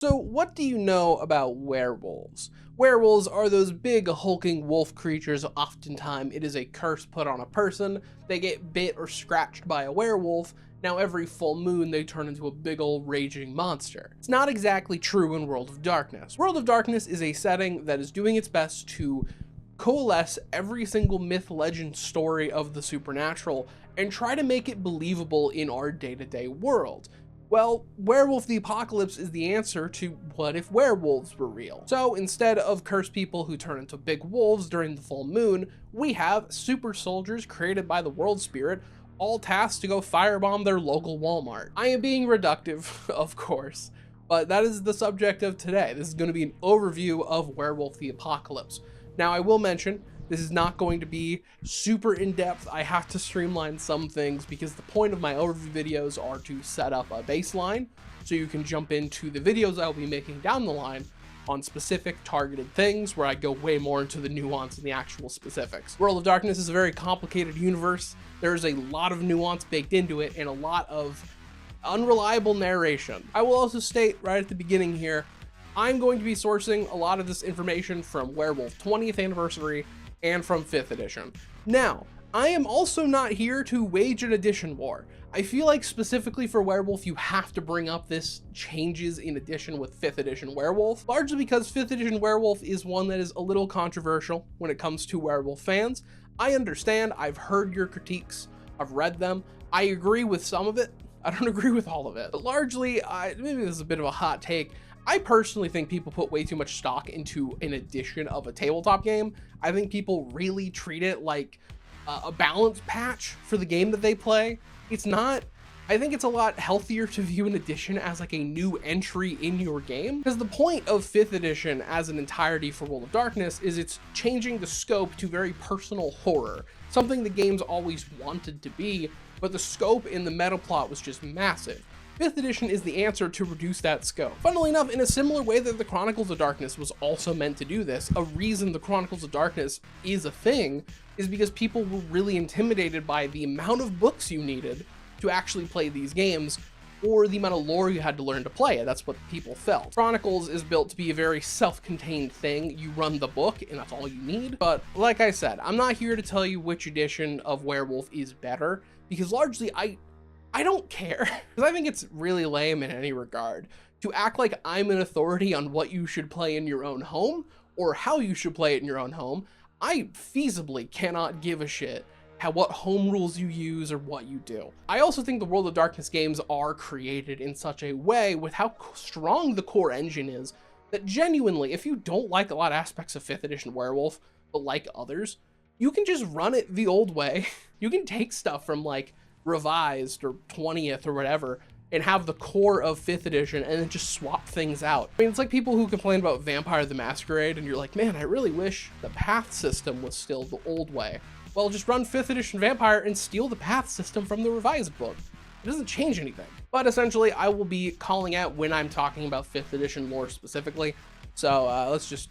So what do you know about werewolves? Werewolves are those big hulking wolf creatures. Oftentimes it is a curse put on a person. They get bit or scratched by a werewolf. Now every full moon they turn into a big old raging monster. It's not exactly true in World of Darkness. World of Darkness is a setting that is doing its best to coalesce every single myth, legend, story of the supernatural and try to make it believable in our day-to-day world. Well, Werewolf the Apocalypse is the answer to what if werewolves were real. So instead of cursed people who turn into big wolves during the full moon, we have super soldiers created by the world spirit, all tasked to go firebomb their local Walmart. I am being reductive, of course, but that is the subject of today. This is going to be an overview of Werewolf the Apocalypse. Now I will mention, this is not going to be super in-depth. I have to streamline some things because the point of my overview videos are to set up a baseline so you can jump into the videos I'll be making down the line on specific targeted things where I go way more into the nuance and the actual specifics. World of Darkness is a very complicated universe. There's a lot of nuance baked into it and a lot of unreliable narration. I will also state right at the beginning here, I'm going to be sourcing a lot of this information from Werewolf 20th Anniversary and from 5th edition. Now, I am also not here to wage an edition war. I feel like specifically for Werewolf, you have to bring up this changes in edition with 5th edition Werewolf, largely because 5th edition Werewolf is one that is a little controversial when it comes to Werewolf fans. I understand, I've heard your critiques, I've read them, I agree with some of it, I don't agree with all of it, but largely, maybe this is a bit of a hot take, I personally think people put way too much stock into an edition of a tabletop game. I think people really treat it like a balance patch for the game that they play. It's not. I think it's a lot healthier to view an edition as like a new entry in your game, because the point of 5th edition as an entirety for World of Darkness is it's changing the scope to very personal horror, something the game's always wanted to be, but the scope in the meta plot was just massive. 5th edition is the answer to reduce that scope. Funnily enough, in a similar way that the Chronicles of Darkness was also meant to do this, a reason the Chronicles of Darkness is a thing is because people were really intimidated by the amount of books you needed to actually play these games, or the amount of lore you had to learn to play it. That's what people felt. Chronicles is built to be a very self-contained thing. You run the book and that's all you need. But like I said, I'm not here to tell you which edition of Werewolf is better, because largely I don't care, because I think it's really lame in any regard to act like I'm an authority on what you should play in your own home or how you should play it in your own home. I feasibly cannot give a shit what home rules you use or what you do. I also think the World of Darkness games are created in such a way with how strong the core engine is that genuinely, if you don't like a lot of aspects of 5th edition Werewolf, but like others, you can just run it the old way. You can take stuff from like Revised or 20th or whatever and have the core of 5th edition and then just swap things out. I mean, it's like people who complain about Vampire the Masquerade and you're like, man, I really wish the path system was still the old way. Well, just run 5th edition Vampire and steal the path system from the revised book. It doesn't change anything. But essentially, I will be calling out when I'm talking about 5th edition lore specifically. So let's just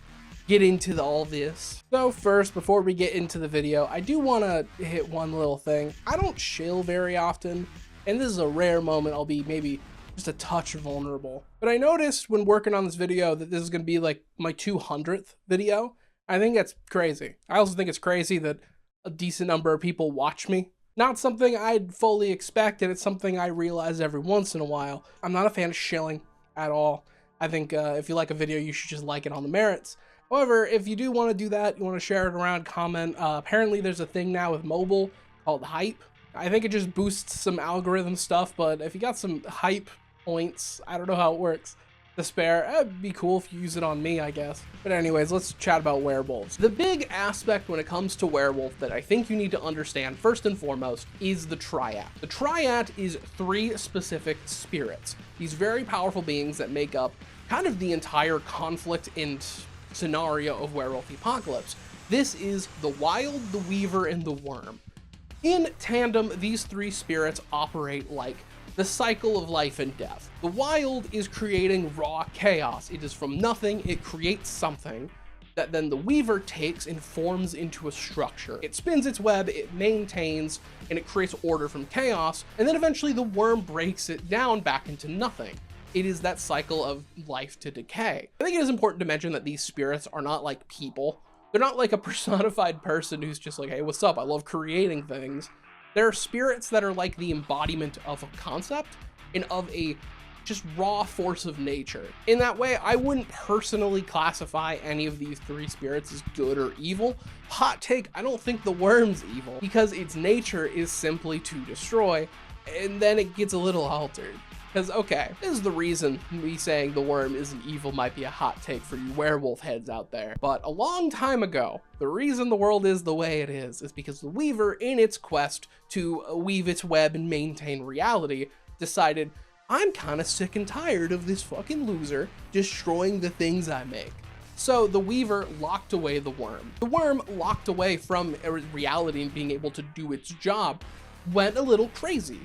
get into all this. So first, before we get into the video, I do want to hit one little thing. I don't shill very often, and this is a rare moment I'll be maybe just a touch vulnerable. But I noticed when working on this video that this is going to be like my 200th video. I think that's crazy. I also think it's crazy that a decent number of people watch me. Not something I'd fully expect, and it's something I realize every once in a while. I'm not a fan of shilling at all. I think if you like a video, you should just like it on the merits. However, if you do want to do that, you want to share it around, comment, apparently there's a thing now with mobile called hype. I think it just boosts some algorithm stuff, but if you got some hype points, I don't know how it works, to spare, it'd be cool if you use it on me, I guess. But anyways, let's chat about werewolves. The big aspect when it comes to werewolf that I think you need to understand first and foremost is the Triat. The Triat is 3 specific spirits, these very powerful beings that make up kind of the entire conflict and scenario of Werewolf the Apocalypse. This is the Wild, the Weaver, and the Wyrm. In tandem, these 3 spirits operate like the cycle of life and death. The Wild is creating raw chaos. It is from nothing, it creates something that then the Weaver takes and forms into a structure. It spins its web, it maintains, and it creates order from chaos, and then eventually the Wyrm breaks it down back into nothing. It is that cycle of life to decay. I think it is important to mention that these spirits are not like people. They're not like a personified person who's just like, hey, what's up? I love creating things. They're spirits that are like the embodiment of a concept and of a just raw force of nature. In that way, I wouldn't personally classify any of these three spirits as good or evil. Hot take, I don't think the Wyrm's evil because its nature is simply to destroy, and then it gets a little altered. Because, okay, this is the reason me saying the Wyrm isn't evil might be a hot take for you werewolf heads out there. But a long time ago, the reason the world is the way it is because the Weaver, in its quest to weave its web and maintain reality, decided, I'm kind of sick and tired of this fucking loser destroying the things I make. So the Weaver locked away the Wyrm. The Wyrm, locked away from reality and being able to do its job, went a little crazy.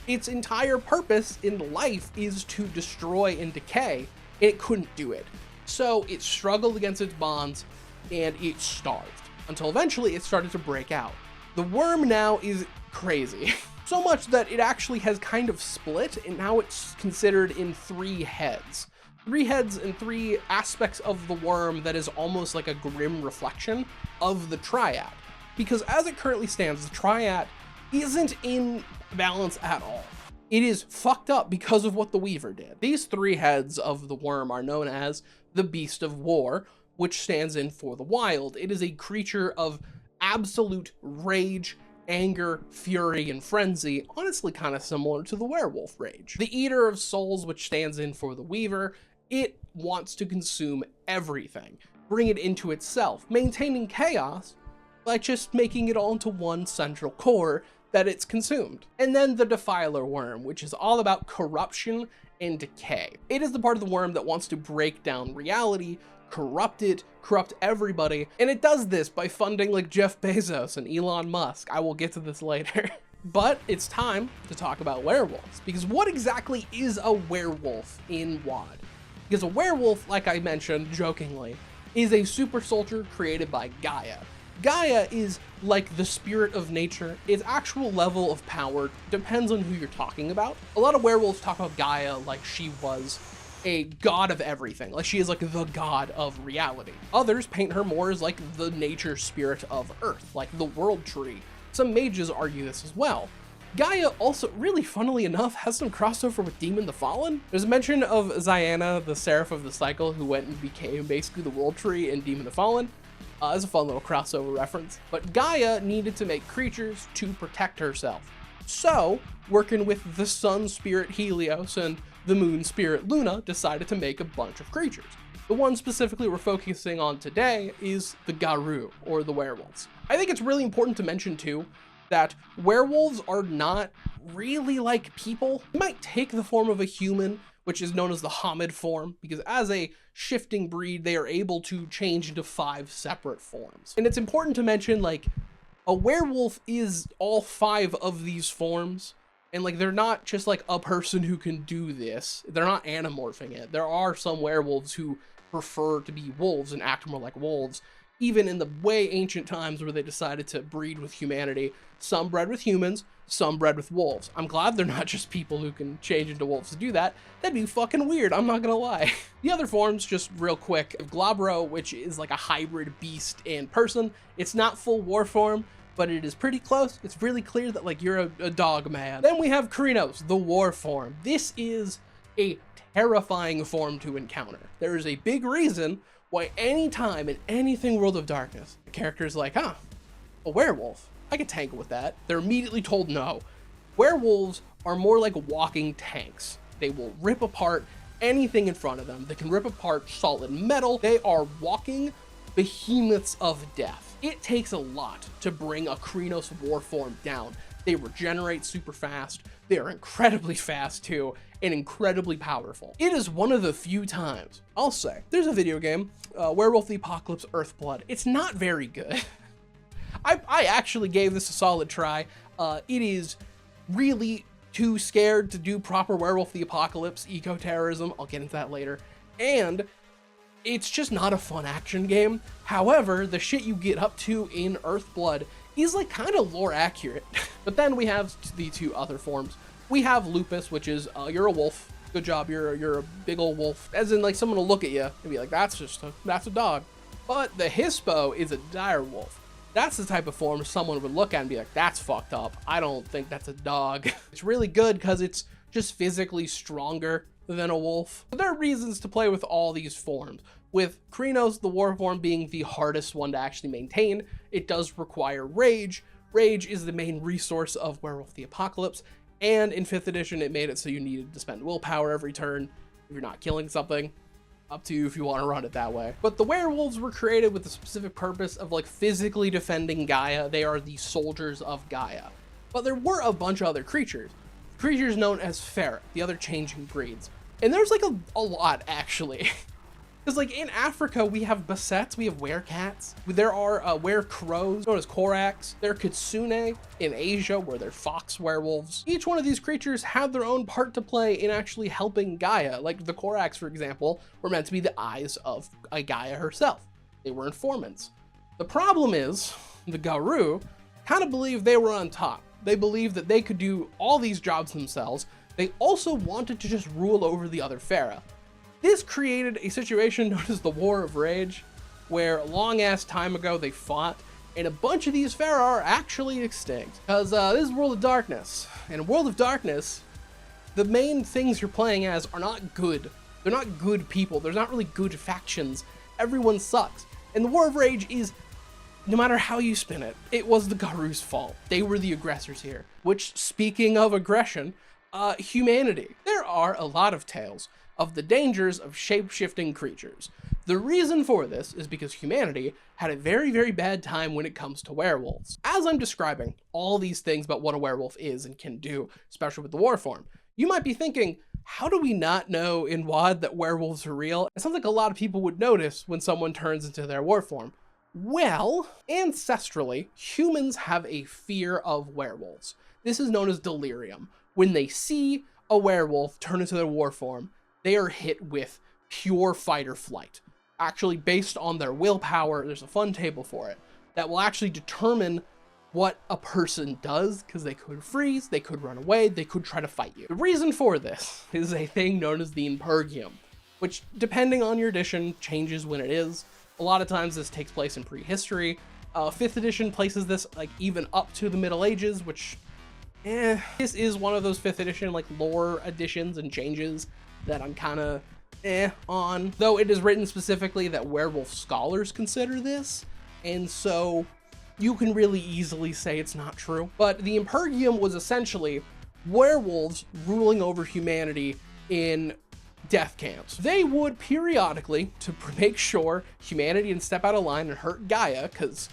Its entire purpose in life is to destroy and decay, and it couldn't do it. So it struggled against its bonds, and it starved, until eventually it started to break out. The Wyrm now is crazy. So much that it actually has kind of split, and now it's considered in 3 heads. 3 heads and 3 aspects of the Wyrm that is almost like a grim reflection of the Triat. Because as it currently stands, the Triat isn't in balance at all. It is fucked up because of what the Weaver did. These 3 heads of the Wyrm are known as the Beast of War, which stands in for the wild. It is a creature of absolute rage, anger, fury, and frenzy, honestly kind of similar to the werewolf rage. The Eater of Souls, which stands in for the Weaver, it wants to consume everything, bring it into itself, maintaining chaos by just making it all into one central core that it's consumed. And then the Defiler Wyrm, which is all about corruption and decay. It is the part of the Wyrm that wants to break down reality, corrupt it, corrupt everybody, and it does this by funding like Jeff Bezos and Elon Musk. I will get to this later. But it's time to talk about werewolves, because what exactly is a werewolf in WoD? Because a werewolf, like I mentioned jokingly, is a super soldier created by Gaia. Gaia is like the spirit of nature. Its actual level of power depends on who you're talking about. A lot of werewolves talk about Gaia like she was a god of everything, like she is like the god of reality. Others paint her more as like the nature spirit of Earth, like the world tree. Some mages argue this as well. Gaia also, really funnily enough, has some crossover with Demon the Fallen. There's a mention of Zayanna, the Seraph of the Cycle, who went and became basically the world tree in Demon the Fallen. As a fun little crossover reference. But Gaia needed to make creatures to protect herself. So, working with the sun spirit Helios and the moon spirit Luna, decided to make a bunch of creatures. The one specifically we're focusing on today is the Garou, or the werewolves. I think it's really important to mention too, that werewolves are not really like people. They might take the form of a human, which is known as the Homid form, because as a shifting breed, they are able to change into 5 separate forms. And it's important to mention, like, a werewolf is all 5 of these forms, and like they're not just like a person who can do this. They're not anamorphing it. There are some werewolves who prefer to be wolves and act more like wolves, even in the way ancient times where they decided to breed with humanity. Some bred with humans, some bred with wolves. I'm glad they're not just people who can change into wolves to do that. That'd be fucking weird, I'm not gonna lie. The other forms, just real quick, Glabro, which is like a hybrid beast and person. It's not full war form, but it is pretty close. It's really clear that like you're a dog man. Then we have Krynos, the war form. This is a terrifying form to encounter. There is a big reason why anytime in anything World of Darkness, the character's like, huh, a werewolf, I could tangle with that. They're immediately told no. Werewolves are more like walking tanks. They will rip apart anything in front of them. They can rip apart solid metal. They are walking behemoths of death. It takes a lot to bring a Krynos war form down. They regenerate super fast. They are incredibly fast too, and incredibly powerful. It is one of the few times, I'll say, there's a video game, Werewolf the Apocalypse Earthblood. It's not very good. I actually gave this a solid try. It is really too scared to do proper Werewolf the Apocalypse eco-terrorism. I'll get into that later. And it's just not a fun action game. However, the shit you get up to in Earthblood is like kind of lore accurate. But then we have the 2 other forms. We have Lupus, which is you're a wolf, good job, you're a big old wolf. As in, like, someone will look at you and be like, that's a dog. But the Hispo is a dire wolf. That's the type of form someone would look at and be like, that's fucked up. I don't think that's a dog. It's really good because it's just physically stronger than a wolf. But there are reasons to play with all these forms. With Krynos, the war form, being the hardest one to actually maintain, it does require rage. Rage is the main resource of Werewolf the Apocalypse, and in 5th edition it made it so you needed to spend willpower every turn if you're not killing something. Up to you if you want to run it that way. But the werewolves were created with the specific purpose of like physically defending Gaia. They are the soldiers of Gaia. But there were a bunch of other creatures known as Ferret, the other changing breeds. And there's like a lot actually. Because like in Africa, we have Basets, we have werecats. There are werecrows known as Koraks. There are Kitsune in Asia, where they're fox werewolves. Each one of these creatures had their own part to play in actually helping Gaia. Like the Koraks, for example, were meant to be the eyes of Gaia herself. They were informants. The problem is, the Garou kind of believed they were on top. They believed that they could do all these jobs themselves. They also wanted to just rule over the other Pharaoh. This created a situation known as the War of Rage, where a long ass time ago they fought, and a bunch of these Pharaoh are actually extinct. Because this is World of Darkness, and in World of Darkness, the main things you're playing as are not good. They're not good people. There's not really good factions. Everyone sucks. And the War of Rage is, no matter how you spin it, it was the Garou's fault. They were the aggressors here. Which, speaking of aggression, humanity. There are a lot of tales of the dangers of shape-shifting creatures. The reason for this is because humanity had a very, very bad time when it comes to werewolves. As I'm describing all these things about what a werewolf is and can do, especially with the war form, you might be thinking, how do we not know in WoD that werewolves are real? It sounds like a lot of people would notice when someone turns into their war form. Well, ancestrally, humans have a fear of werewolves. This is known as delirium. When they see a werewolf turn into their war form, they are hit with pure fight or flight. Actually, based on their willpower, there's a fun table for it that will actually determine what a person does, because they could freeze, they could run away, they could try to fight you. The reason for this is a thing known as the Impergium, which, depending on your edition, changes when it is. A lot of times this takes place in prehistory. 5th edition places this like even up to the Middle Ages, which, this is one of those 5th edition like lore additions and changes that I'm kind of on. Though it is written specifically that werewolf scholars consider this, and so you can really easily say it's not true. But the Impergium was essentially werewolves ruling over humanity in death camps. They would periodically, to make sure humanity didn't step out of line and hurt Gaia, because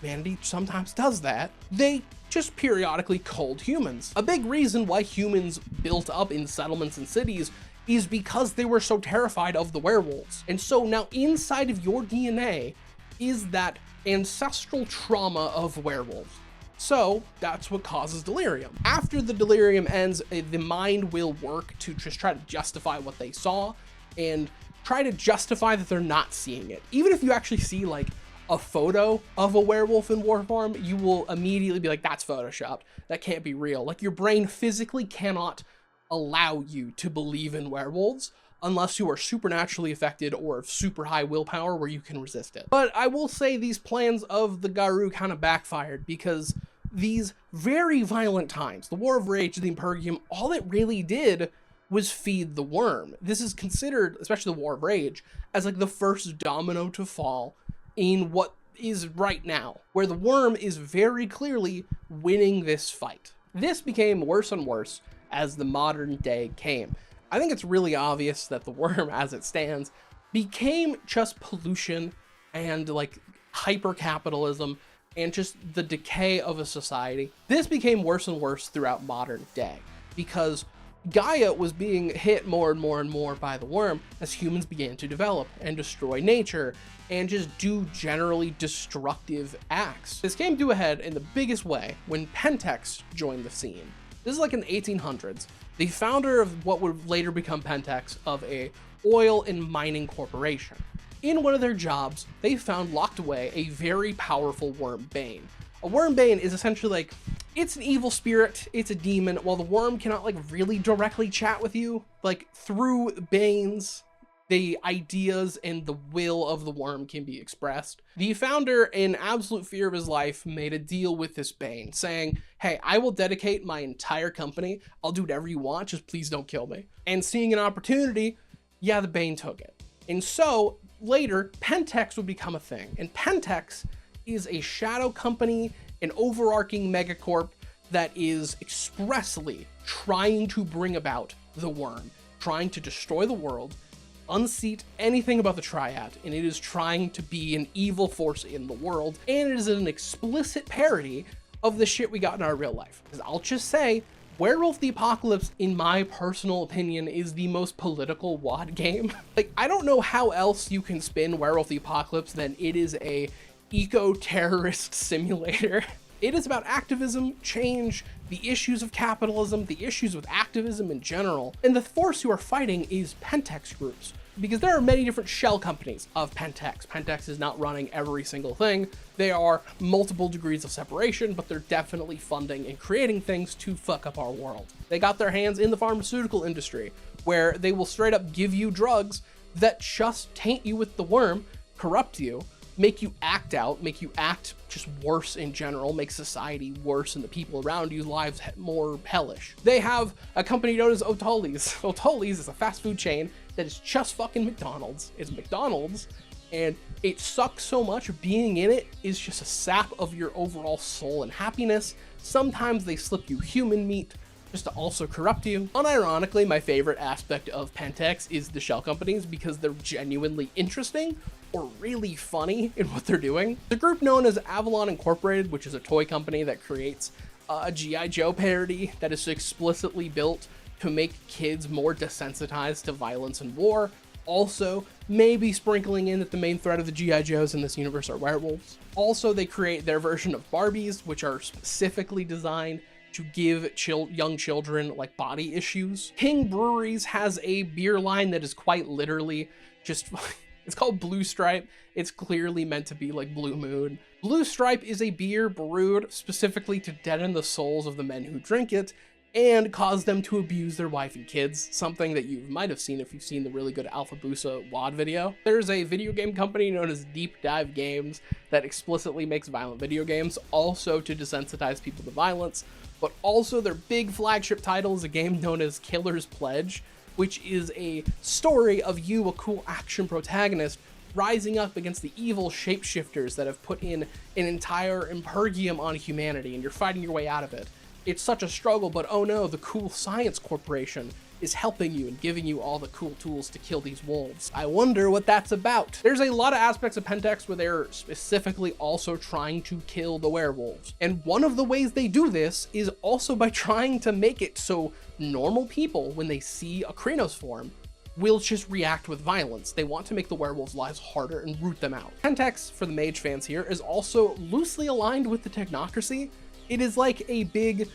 humanity sometimes does that, they just periodically culled humans. A big reason why humans built up in settlements and cities is because they were so terrified of the werewolves. And so now inside of your DNA is that ancestral trauma of werewolves. So that's what causes delirium. After the delirium ends, the mind will work to just try to justify what they saw and try to justify that they're not seeing it. Even if you actually see like a photo of a werewolf in war form, you will immediately be like, that's photoshopped. That can't be real. Like your brain physically cannot allow you to believe in werewolves unless you are supernaturally affected or of super high willpower where you can resist it. But I will say these plans of the Garou kind of backfired, because these very violent times, the War of Rage, the Impergium, all it really did was feed the Wyrm. This is considered, especially the War of Rage, as like the first domino to fall in what is right now, where the Wyrm is very clearly winning this fight. This became worse and worse as the modern day came. I think it's really obvious that the Wyrm, as it stands, became just pollution and like hyper-capitalism and just the decay of a society. This became worse and worse throughout modern day, because Gaia was being hit more and more and more by the Wyrm as humans began to develop and destroy nature and just do generally destructive acts. This came to a head in the biggest way when Pentex joined the scene. This is like in the 1800s. The founder of what would later become Pentex, of a oil and mining corporation. In one of their jobs, they found locked away a very powerful Wyrm Bane. A Wyrm Bane is essentially like It's an evil spirit, it's a demon, while the Wyrm cannot like really directly chat with you. Like through Banes, the ideas and the will of the Wyrm can be expressed. The founder, in absolute fear of his life, made a deal with this Bane, saying, hey, I will dedicate my entire company, I'll do whatever you want, just please don't kill me. And seeing an opportunity, yeah, the Bane took it. And so later, Pentex would become a thing. And Pentex is a shadow company, an overarching megacorp that is expressly trying to bring about the Wyrm, trying to destroy the world, unseat anything about the Triat, and it is trying to be an evil force in the world, and it is an explicit parody of the shit we got in our real life. Because I'll just say, Werewolf the Apocalypse, in my personal opinion, is the most political WoD game. Like, I don't know how else you can spin Werewolf the Apocalypse than it is a eco-terrorist simulator. It is about activism, change, the issues of capitalism, the issues with activism in general, and the force you are fighting is Pentex groups. Because there are many different shell companies of Pentex. Pentex is not running every single thing. They are multiple degrees of separation, but they're definitely funding and creating things to fuck up our world. They got their hands in the pharmaceutical industry, where they will straight up give you drugs that just taint you with the Wyrm, corrupt you, make you act out, make you act just worse in general, make society worse and the people around you's lives more hellish. They have a company known as Otoli's. Otoli's is a fast food chain that is just fucking McDonald's. It's McDonald's, and it sucks so much. Being in it is just a sap of your overall soul and happiness. Sometimes they slip you human meat just to also corrupt you. Unironically, my favorite aspect of Pentex is the shell companies because they're genuinely interesting or really funny in what they're doing. The group known as Avalon Incorporated, which is a toy company that creates a G.I. Joe parody that is explicitly built to make kids more desensitized to violence and war. Also, maybe sprinkling in that the main threat of the G.I. Joes in this universe are werewolves. Also, they create their version of Barbies, which are specifically designed to give young children like body issues. King Breweries has a beer line that is quite literally just it's called Blue Stripe. It's clearly meant to be like Blue Moon. Blue Stripe is a beer brewed specifically to deaden the souls of the men who drink it and cause them to abuse their wife and kids, something that you might have seen if you've seen the really good Alpha Busa WoD video. There's a video game company known as Deep Dive Games that explicitly makes violent video games, also to desensitize people to violence, but also their big flagship title is a game known as Killer's Pledge, which is a story of you, a cool action protagonist, rising up against the evil shapeshifters that have put in an entire impergium on humanity, and you're fighting your way out of it. It's such a struggle, but oh no, the cool science corporation is helping you and giving you all the cool tools to kill these wolves. I wonder what that's about. There's a lot of aspects of Pentex where they're specifically also trying to kill the werewolves. And one of the ways they do this is also by trying to make it so normal people, when they see a Kranos form, will just react with violence. They want to make the werewolves' lives harder and root them out. Pentex, for the mage fans here, is also loosely aligned with the technocracy. It is like a big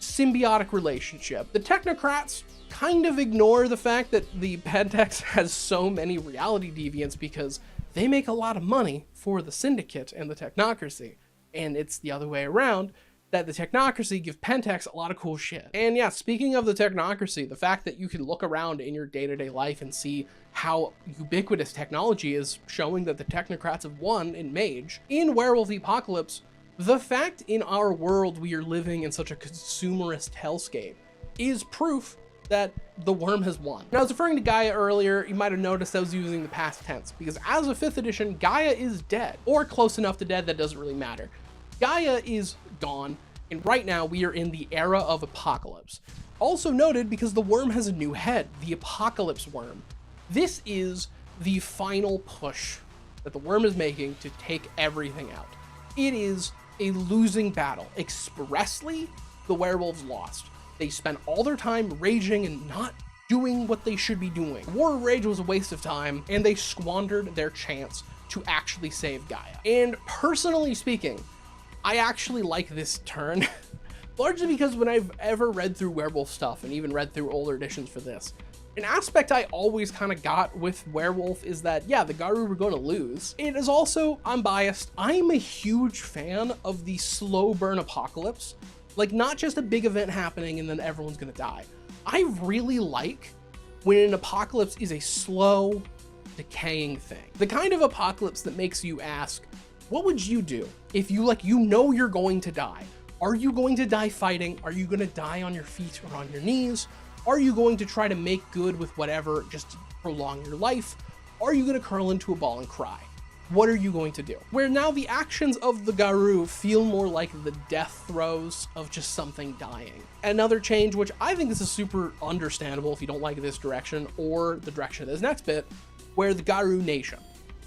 symbiotic relationship. The technocrats kind of ignore the fact that the Pentex has so many reality deviants because they make a lot of money for the syndicate and the technocracy. And it's the other way around, that the technocracy give Pentex a lot of cool shit. And yeah, speaking of the technocracy, the fact that you can look around in your day-to-day life and see how ubiquitous technology is, showing that the technocrats have won in Mage. In Werewolf the Apocalypse, the fact in our world we are living in such a consumerist hellscape is proof that the Wyrm has won. Now, I was referring to Gaia earlier. You might have noticed I was using the past tense because as of 5th edition, Gaia is dead, or close enough to dead that doesn't really matter. Gaia is gone, and right now we are in the era of Apocalypse. Also noted because the Wyrm has a new head, the Apocalypse Wyrm. This is the final push that the Wyrm is making to take everything out. It is a losing battle. Expressly, the werewolves lost. They spent all their time raging and not doing what they should be doing. War of Rage was a waste of time, and they squandered their chance to actually save Gaia. And personally speaking, I actually like this turn, largely because when I've ever read through werewolf stuff, and even read through older editions for this, an aspect I always kind of got with Werewolf is that, yeah, the Garou were going to lose. It is also, I'm biased, I'm a huge fan of the slow burn apocalypse Like, not just a big event happening and then everyone's gonna die. I really like when an apocalypse is a slow, decaying thing. The kind of apocalypse that makes you ask, what would you do if you know you're going to die? Are you going to die fighting? Are you gonna die on your feet or on your knees? Are you going to try to make good with whatever just to prolong your life? Are you gonna curl into a ball and cry? What are you going to do? Where now the actions of the Garou feel more like the death throes of just something dying. Another change, which I think this is super understandable if you don't like this direction or the direction of this next bit, where the Garou Nation.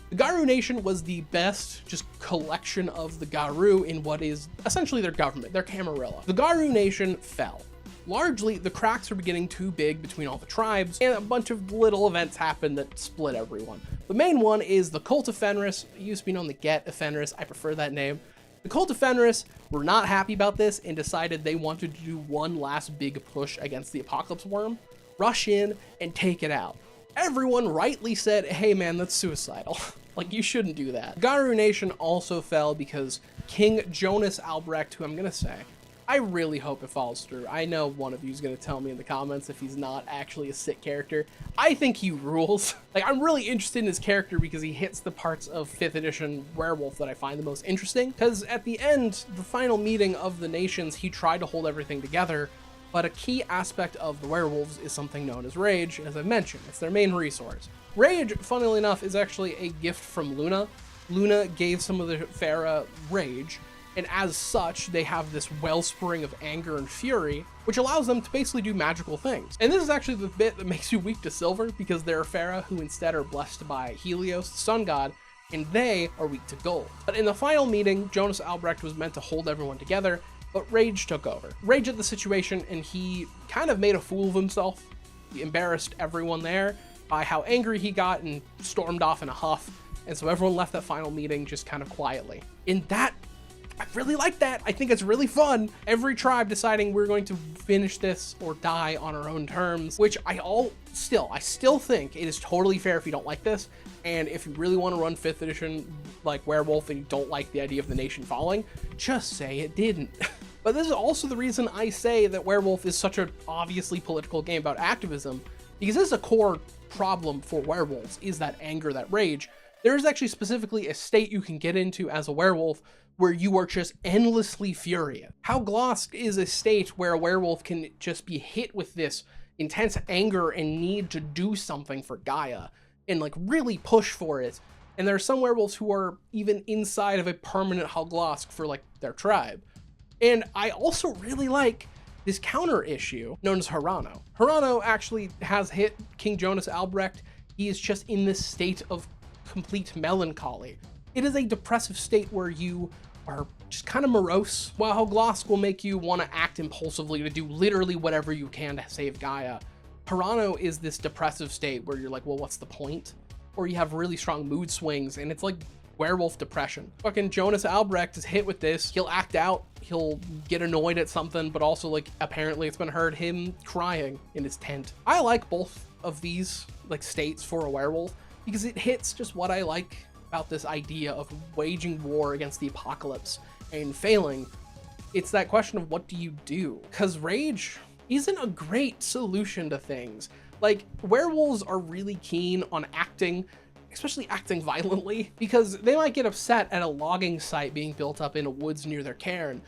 The Garou Nation was the best just collection of the Garou in what is essentially their government, their Camarilla. The Garou Nation fell. Largely, the cracks were getting too big between all the tribes, and a bunch of little events happened that split everyone. The main one is the Cult of Fenris. It used to be known the Get of Fenris. I prefer that name. The Cult of Fenris were not happy about this and decided they wanted to do one last big push against the Apocalypse Wyrm, rush in, and take it out. Everyone rightly said, hey man, that's suicidal. Like, you shouldn't do that. Garou Nation also fell because King Jonas Albrecht, who I'm gonna say, I really hope it falls through. I know one of you is going to tell me in the comments if he's not actually a sick character. I think he rules. Like, I'm really interested in his character because he hits the parts of 5th edition Werewolf that I find the most interesting. Because at the end, the final meeting of the nations, he tried to hold everything together. But a key aspect of the werewolves is something known as rage, as I mentioned. It's their main resource. Rage, funnily enough, is actually a gift from Luna. Luna gave some of the Farah rage, and as such, they have this wellspring of anger and fury, which allows them to basically do magical things. And this is actually the bit that makes you weak to silver, because there are Farah who instead are blessed by Helios, the sun god, and they are weak to gold. But in the final meeting, Jonas Albrecht was meant to hold everyone together, but Rage took over. Rage at the situation, and he kind of made a fool of himself. He embarrassed everyone there by how angry he got and stormed off in a huff, and so everyone left that final meeting just kind of quietly. In that, I really like that. I think it's really fun. Every tribe deciding we're going to finish this or die on our own terms, which I still think it is totally fair if you don't like this. And if you really want to run 5th edition like Werewolf and you don't like the idea of the nation falling, just say it didn't. But this is also the reason I say that Werewolf is such an obviously political game about activism, because this is a core problem for werewolves, is that anger, that rage. There is actually specifically a state you can get into as a werewolf where you are just endlessly furious. Howglosk is a state where a werewolf can just be hit with this intense anger and need to do something for Gaia and like really push for it. And there are some werewolves who are even inside of a permanent Howglosk for like their tribe. And I also really like this counter issue known as Hirano. Hirano actually has hit King Jonas Albrecht. He is just in this state of complete melancholy. It is a depressive state where you are just kind of morose, while Howglosk will make you want to act impulsively to do literally whatever you can to save Gaia. Hirano is this depressive state where you're like, well, what's the point? Or you have really strong mood swings, and it's like werewolf depression. Fucking Jonas Albrecht is hit with this. He'll act out, he'll get annoyed at something, but also like apparently it's gonna hurt him crying in his tent. I like both of these like states for a werewolf because it hits just what I like about this idea of waging war against the apocalypse and failing. It's that question of what do you do? Because rage isn't a great solution to things. Like, werewolves are really keen on acting, especially acting violently, because they might get upset at a logging site being built up in a woods near their cairn.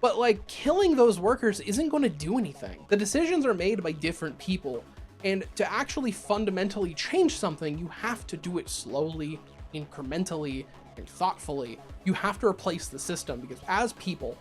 But like, killing those workers isn't going to do anything. The decisions are made by different people, and to actually fundamentally change something, you have to do it slowly, incrementally, and thoughtfully. You have to replace the system, because as people,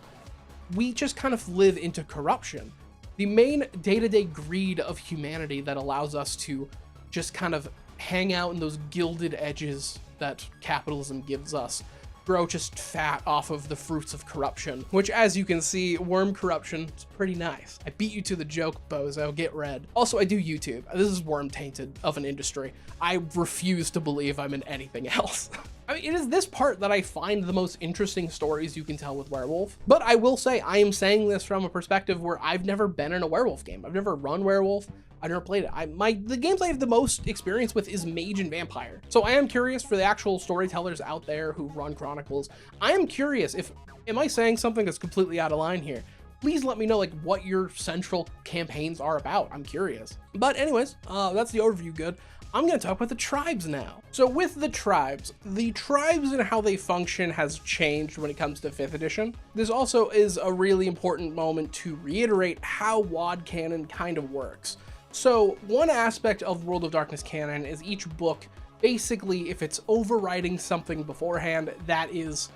we just kind of live into corruption. The main day-to-day greed of humanity that allows us to just kind of hang out in those gilded edges that capitalism gives us, grow just fat off of the fruits of corruption, which, as you can see, worm corruption is pretty nice. I beat you to the joke, bozo, get red. Also, I do YouTube. This is worm tainted of an industry. I refuse to believe I'm in anything else. I mean, it is this part that I find the most interesting stories you can tell with Werewolf. But I will say, I am saying this from a perspective where I've never been in a Werewolf game. I've never run Werewolf. I've never played it. The games I have the most experience with is Mage and Vampire. So I am curious for the actual storytellers out there who run Chronicles. I am curious if, am I saying something that's completely out of line here? please let me know like what your central campaigns are about. I'm curious. But anyways, that's the overview good. I'm going to talk about the tribes now. So with the tribes and how they function has changed when it comes to 5th edition. This also is a really important moment to reiterate how WoD canon kind of works. So one aspect of World of Darkness canon is each book, basically, if it's overwriting something beforehand, that is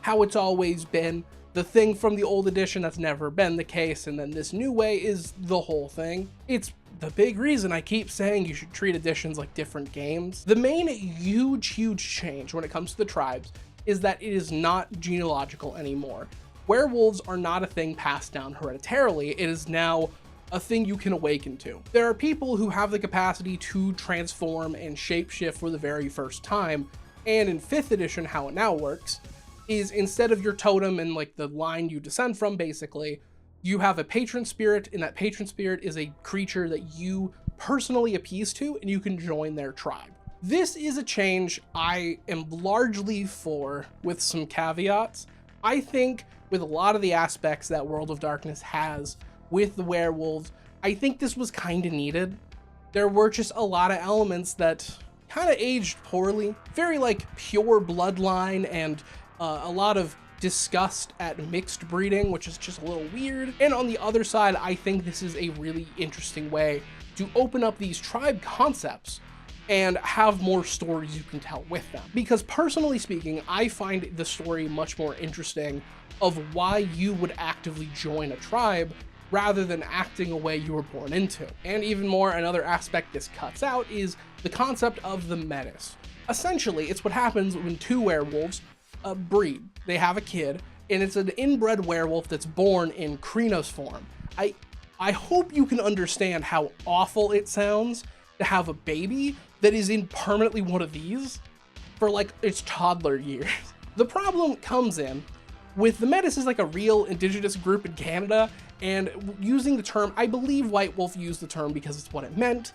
how it's always been. The thing from the old edition, that's never been the case, and then this new way is the whole thing. It's the big reason I keep saying you should treat editions like different games. The main huge change when it comes to the tribes is that it is not genealogical anymore. Werewolves are not a thing passed down hereditarily. It is now a thing you can awaken to. There are people who have the capacity to transform and shapeshift for the very first time, and in 5th edition, how it now works is instead of your totem and like the line you descend from, basically, you have a patron spirit, and that patron spirit is a creature that you personally appease to, and you can join their tribe. This is a change I am largely for, with some caveats. I think with a lot of the aspects that World of Darkness has with the werewolves, I think this was kind of needed. There were just a lot of elements that kind of aged poorly. Very like pure bloodline and a lot of disgust at mixed breeding, which is just a little weird. And on the other side, I think this is a really interesting way to open up these tribe concepts and have more stories you can tell with them. Because personally speaking, I find the story much more interesting of why you would actively join a tribe rather than acting a way you were born into. And even more, another aspect this cuts out is the concept of the menace. Essentially, it's what happens when two werewolves breed. They have a kid, and it's an inbred werewolf that's born in Krynos form. I hope you can understand how awful it sounds to have a baby that is in permanently one of these for like its toddler years. The problem comes in with the menace is like a real indigenous group in Canada, and using the term, I believe White Wolf used the term because it's what it meant.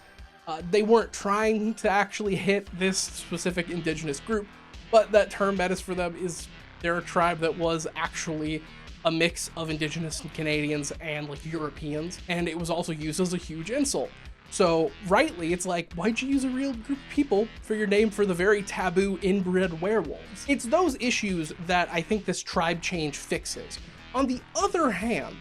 They weren't trying to actually hit this specific indigenous group, but that term menace for them is they're a tribe that was actually a mix of indigenous Canadians and like Europeans, and it was also used as a huge insult. So rightly, it's like, why'd you use a real group of people for your name for the very taboo inbred werewolves? It's those issues that I think this tribe change fixes. On the other hand,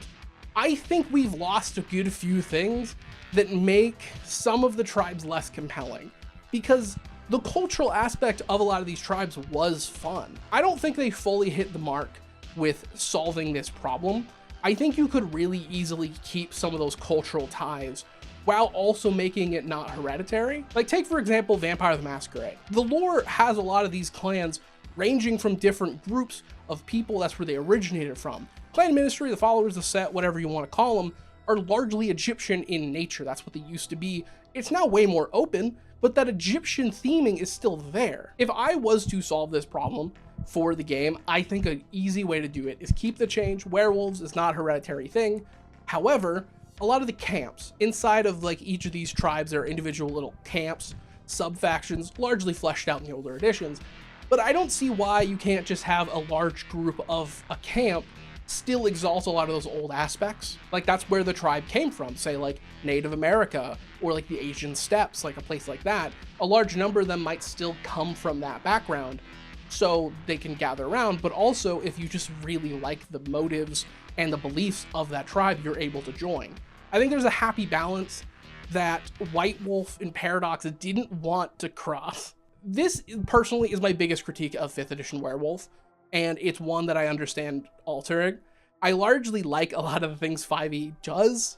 I think we've lost a good few things that make some of the tribes less compelling, because the cultural aspect of a lot of these tribes was fun. I don't think they fully hit the mark with solving this problem. I think you could really easily keep some of those cultural ties while also making it not hereditary. Like take for example, Vampire the Masquerade. The lore has a lot of these clans ranging from different groups of people. That's where they originated from. Clan Ministry, the followers, the set, whatever you want to call them, are largely Egyptian in nature. That's what they used to be. It's now way more open, but that Egyptian theming is still there. If I was to solve this problem for the game, I think an easy way to do it is keep the change. Werewolves is not a hereditary thing. However, a lot of the camps inside of like each of these tribes, there are individual little camps, sub-factions, largely fleshed out in the older editions. But I don't see why you can't just have a large group of a camp still exalt a lot of those old aspects. Like that's where the tribe came from, say like Native America or like the Asian steppes, like a place like that. A large number of them might still come from that background, so they can gather around. But also if you just really like the motives and the beliefs of that tribe, you're able to join. I think there's a happy balance that White Wolf and Paradox didn't want to cross. This personally is my biggest critique of 5th edition Werewolf, and it's one that I understand altering. I largely like a lot of the things 5e does,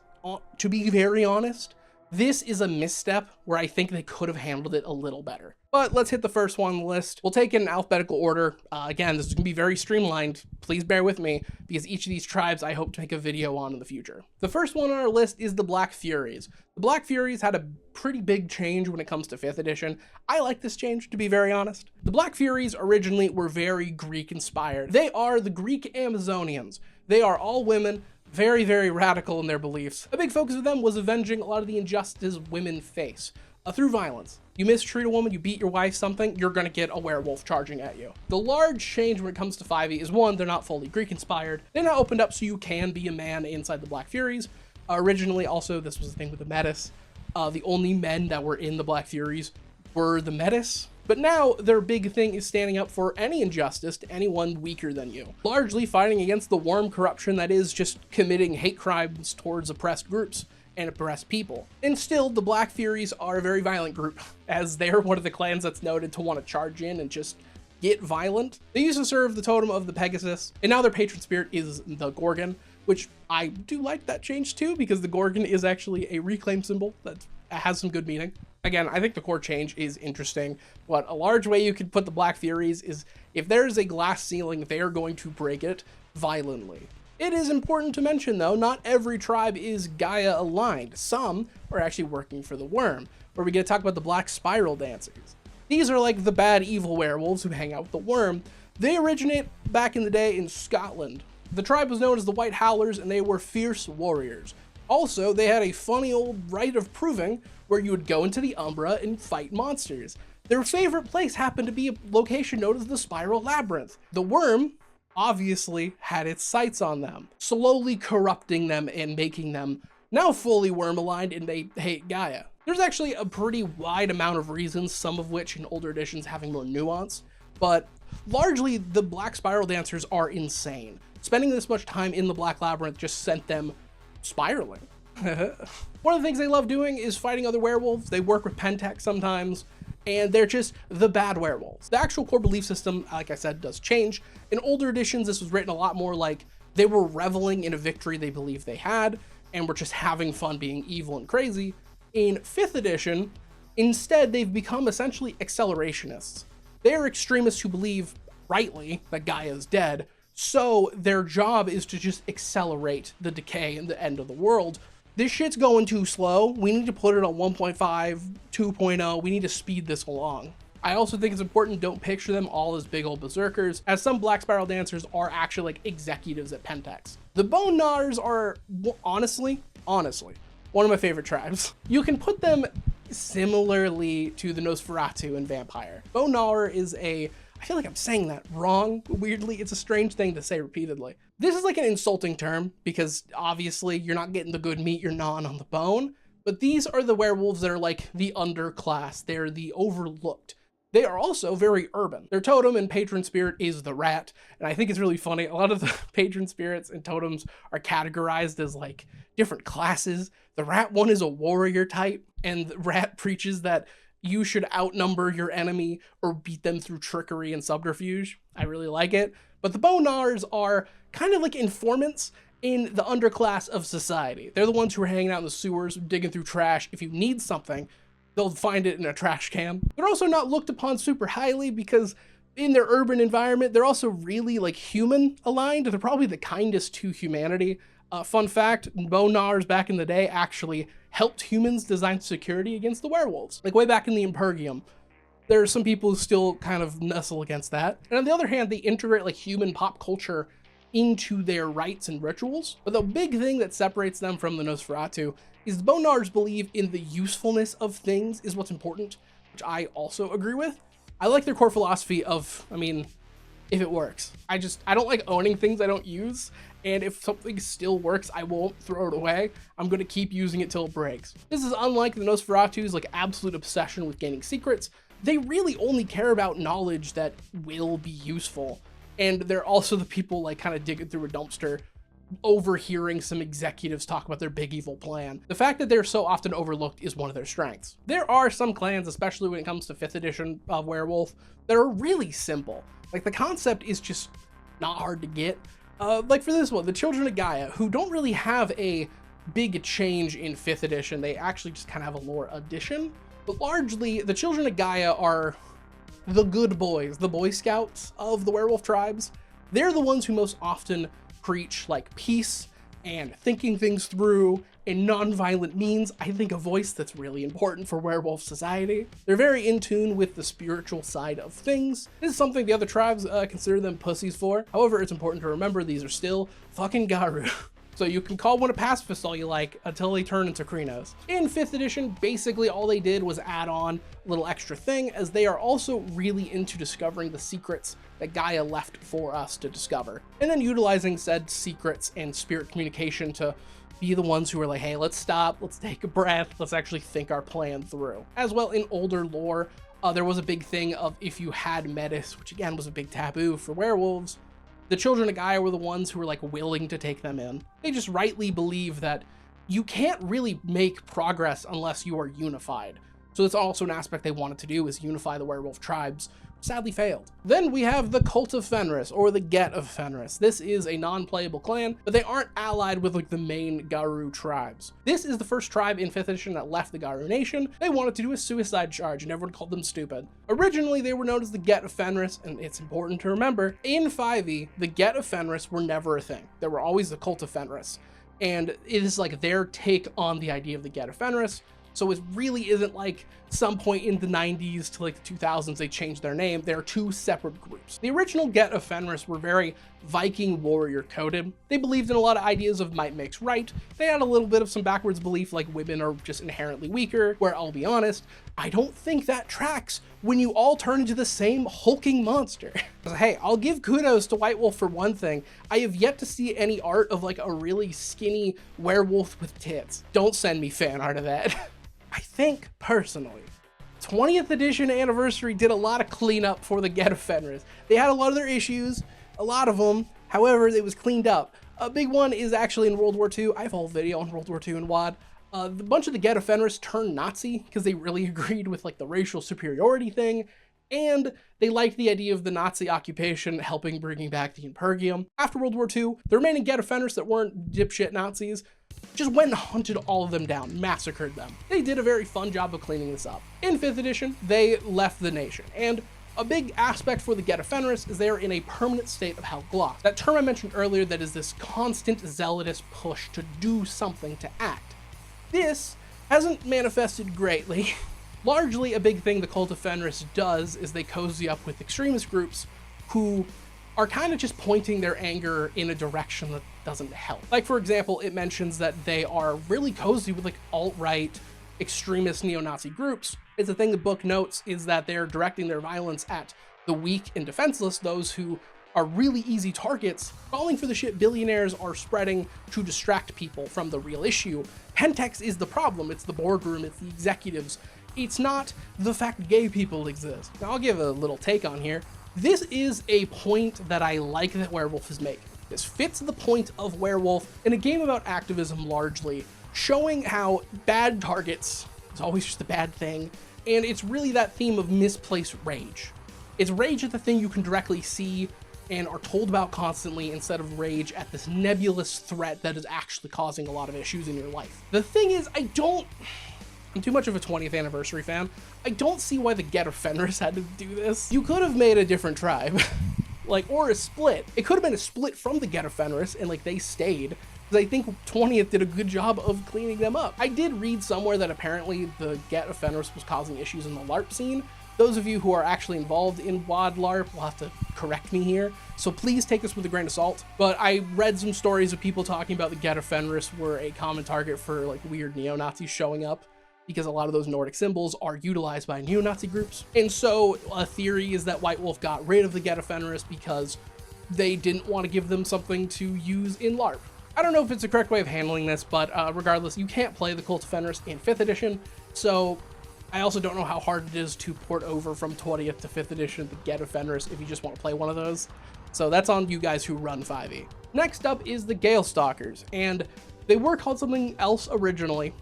to be very honest. This is a misstep where I think they could have handled it a little better. But let's hit the first one on the list. We'll take it in alphabetical order. Again, this is gonna be very streamlined. Please bear with me, because each of these tribes I hope to make a video on in the future. The first one on our list is the Black Furies. The Black Furies had a pretty big change when it comes to 5th edition. I like this change, to be very honest. The Black Furies originally were very Greek inspired. They are the Greek Amazonians. They are all women, very, very radical in their beliefs. A big focus of them was avenging a lot of the injustices women face. through violence. You mistreat a woman, you beat your wife, something, you're gonna get a werewolf charging at you. The large change when it comes to 5e is one, they're not fully Greek inspired. They're not opened up so you can be a man inside the Black Furies. Originally, also, this was the thing with the Metis. The only men that were in the Black Furies were the Metis. But now their big thing is standing up for any injustice to anyone weaker than you. Largely fighting against the Wyrm corruption that is just committing hate crimes towards oppressed groups and oppressed people. And still, the Black Furies are a very violent group, as they're one of the clans that's noted to want to charge in and just get violent. They used to serve the totem of the Pegasus, and now their patron spirit is the Gorgon, which I do like that change too, because the Gorgon is actually a reclaim symbol that has some good meaning. Again, I think the core change is interesting, but a large way you could put the Black Furies is if there's a glass ceiling, they are going to break it violently. It is important to mention, though, not every tribe is Gaia aligned. Some are actually working for the Wyrm, where we get to talk about the Black Spiral Dancers. These are like the bad evil werewolves who hang out with the Wyrm. They originate back in the day in Scotland. The tribe was known as the White Howlers, and they were fierce warriors. Also, they had a funny old rite of proving where you would go into the Umbra and fight monsters. Their favorite place happened to be a location known as the Spiral Labyrinth. The Wyrm obviously had its sights on them, slowly corrupting them and making them now fully Wyrm aligned, and they hate Gaia. There's actually a pretty wide amount of reasons, some of which in older editions having more nuance, but largely the Black Spiral Dancers are insane. Spending this much time in the Black Labyrinth just sent them spiraling. One of the things they love doing is fighting other werewolves. They work with Pentex sometimes, and they're just the bad werewolves. The actual core belief system, like I said, does change. In older editions, this was written a lot more like they were reveling in a victory they believed they had, and were just having fun being evil and crazy. In 5th edition, instead, they've become essentially accelerationists. They are extremists who believe, rightly, that Gaia is dead, so their job is to just accelerate the decay and the end of the world. This shit's going too slow. We need to put it on 1.5, 2.0. We need to speed this along. I also think it's important, don't picture them all as big old berserkers, as some Black Spiral Dancers are actually like executives at Pentex. The Bone Gnawers are, honestly, one of my favorite tribes. You can put them similarly to the Nosferatu and Vampire. Bone Gnawer is I feel like I'm saying that wrong. Weirdly, it's a strange thing to say repeatedly. This is like an insulting term because obviously you're not getting the good meat, you're gnawing on the bone, but these are the werewolves that are like the underclass. They're the overlooked. They are also very urban. Their totem and patron spirit is the rat, and I think it's really funny. A lot of the patron spirits and totems are categorized as like different classes. The rat one is a warrior type, and the rat preaches that you should outnumber your enemy or beat them through trickery and subterfuge. I really like it. But the Bone Gnawers are kind of like informants in the underclass of society. They're the ones who are hanging out in the sewers, digging through trash. If you need something, they'll find it in a trash can. They're also not looked upon super highly because in their urban environment, they're also really like human aligned. They're probably the kindest to humanity. Fun fact, Bone Gnawers back in the day actually helped humans design security against the werewolves. Like way back in the Impergium, there are some people who still kind of nestle against that. And on the other hand, they integrate like human pop culture into their rites and rituals. But the big thing that separates them from the Nosferatu is the Bone Gnawers believe in the usefulness of things is what's important, which I also agree with. I like their core philosophy of, if it works. I don't like owning things I don't use. And if something still works, I won't throw it away. I'm gonna keep using it till it breaks. This is unlike the Nosferatu's like absolute obsession with gaining secrets. They really only care about knowledge that will be useful. And they're also the people like kind of digging through a dumpster, overhearing some executives talk about their big evil plan. The fact that they're so often overlooked is one of their strengths. There are some clans, especially when it comes to 5th edition of Werewolf, that are really simple. Like the concept is just not hard to get. Like for this one, the Children of Gaia, who don't really have a big change in 5th edition. They actually just kind of have a lore addition. But largely, the Children of Gaia are the good boys, the Boy Scouts of the werewolf tribes. They're the ones who most often preach like peace and thinking things through in non-violent means. I think a voice that's really important for werewolf society. They're very in tune with the spiritual side of things. This is something the other tribes consider them pussies for. However, it's important to remember these are still fucking Garou. So you can call one a pacifist all you like until they turn into Krynos. In 5th edition, basically all they did was add on a little extra thing, as they are also really into discovering the secrets that Gaia left for us to discover, and then utilizing said secrets and spirit communication to be the ones who are like, hey, let's stop, let's take a breath, let's actually think our plan through. As well, in older lore, there was a big thing of if you had Metis, which again was a big taboo for werewolves, the children of Gaia were the ones who were like willing to take them in. They just rightly believe that you can't really make progress unless you are unified. So that's also an aspect they wanted to do, is unify the werewolf tribes. Sadly failed. Then we have the Cult of Fenris, or the Get of Fenris. This is a non-playable clan, but they aren't allied with like the main Garou tribes. This is the first tribe in 5th edition that left the Garou nation. They wanted to do a suicide charge and everyone called them stupid. Originally, they were known as the Get of Fenris, and it's important to remember, in 5e, the Get of Fenris were never a thing. There were always the Cult of Fenris, and it is like their take on the idea of the Get of Fenris. So it really isn't like some point in the 90s to like the 2000s they changed their name. They're two separate groups. The original Get of Fenris were very Viking warrior coded. They believed in a lot of ideas of might makes right. They had a little bit of some backwards belief like women are just inherently weaker, where I'll be honest, I don't think that tracks when you all turn into the same hulking monster. Hey, I'll give kudos to White Wolf for one thing. I have yet to see any art of like a really skinny werewolf with tits. Don't send me fan art of that. I think, personally, 20th edition anniversary did a lot of cleanup for the Get of Fenris. They had a lot of their issues, a lot of them, however, it was cleaned up. A big one is actually in World War II. I have a whole video on World War II in WoD. A bunch of the Get of Fenris turned Nazi because they really agreed with like the racial superiority thing, and they liked the idea of the Nazi occupation helping bringing back the Impergium. After World War II, the remaining Get of Fenris that weren't dipshit Nazis just went and hunted all of them down, massacred them. They did a very fun job of cleaning this up. In 5th edition, they left the nation, and a big aspect for the Get of Fenris is they are in a permanent state of Helgloth. That term I mentioned earlier that is this constant zealotous push to do something, to act. This hasn't manifested greatly. Largely, a big thing the Cult of Fenris does is they cozy up with extremist groups who are kind of just pointing their anger in a direction that doesn't help. Like, for example, it mentions that they are really cozy with like alt-right extremist neo-Nazi groups. It's a thing the book notes is that they're directing their violence at the weak and defenseless, those who are really easy targets, falling for the shit billionaires are spreading to distract people from the real issue. Pentex is the problem. It's the boardroom, it's the executives. It's not the fact gay people exist. Now, I'll give a little take on here. This is a point that I like that Werewolf is making. This fits the point of Werewolf in a game about activism largely, showing how bad targets is always just a bad thing, and it's really that theme of misplaced rage. It's rage at the thing you can directly see and are told about constantly, instead of rage at this nebulous threat that is actually causing a lot of issues in your life. The thing is, I'm too much of a 20th anniversary fan. I don't see why the Get of Fenris had to do this. You could have made a different tribe, like, or a split. It could have been a split from the Get of Fenris, and like they stayed, because I think 20th did a good job of cleaning them up. I did read somewhere that apparently the Get of Fenris was causing issues in the LARP scene. Those of you who are actually involved in WoD LARP will have to correct me here, so please take this with a grain of salt. But I read some stories of people talking about the Get of Fenris were a common target for like weird neo-Nazis showing up, because a lot of those Nordic symbols are utilized by neo-Nazi groups. And so a theory is that White Wolf got rid of the Get of Fenris because they didn't want to give them something to use in LARP. I don't know if it's the correct way of handling this, but regardless, you can't play the Cult of Fenris in 5th edition, so I also don't know how hard it is to port over from 20th to 5th edition the Get of Fenris if you just want to play one of those. So that's on you guys who run 5e. Next up is the Gale Stalkers, and they were called something else originally.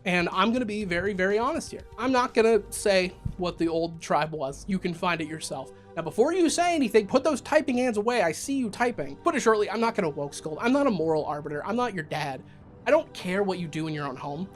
And I'm going to be very, very honest here. I'm not going to say what the old tribe was. You can find it yourself. Now, before you say anything, put those typing hands away. I see you typing. Put it shortly, I'm not going to woke scold. I'm not a moral arbiter. I'm not your dad. I don't care what you do in your own home.